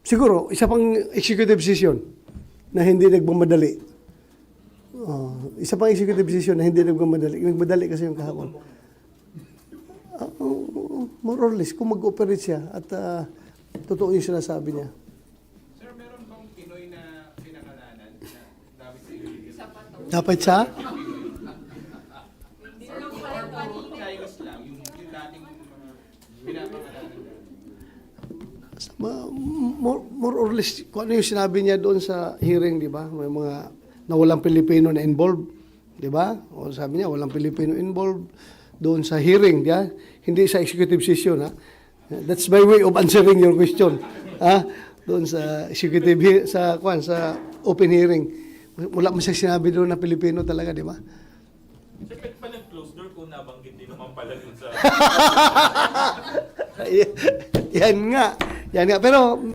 Siguro, isa pang executive decision na hindi nagmamadali. Isa pang executive decision na hindi nagmamadali. Nagmadali kasi yung kahapon. More or less, kung mag-operate siya at totoo yung sinasabi niya. Sir, meron bang Pinoy na pinangalanan na dapat sa iyo? Dapat siya? Chinese lang, yung dating pinapangalanan. More or less, kung ano yung sinabi niya doon sa hearing, di ba? May mga nawalang Pilipino na involved, di ba? O sabi niya, walang Pilipino involved doon sa hearing, di ba? Hindi sa executive session, ha? That's my way of answering your question, ha? Doon sa executive, sa open hearing. Wala mo siya sinabi doon na Pilipino talaga, di ba? Sir, pwede palang closed door kung nabanggit din naman pala dun sa... Yan nga. Pero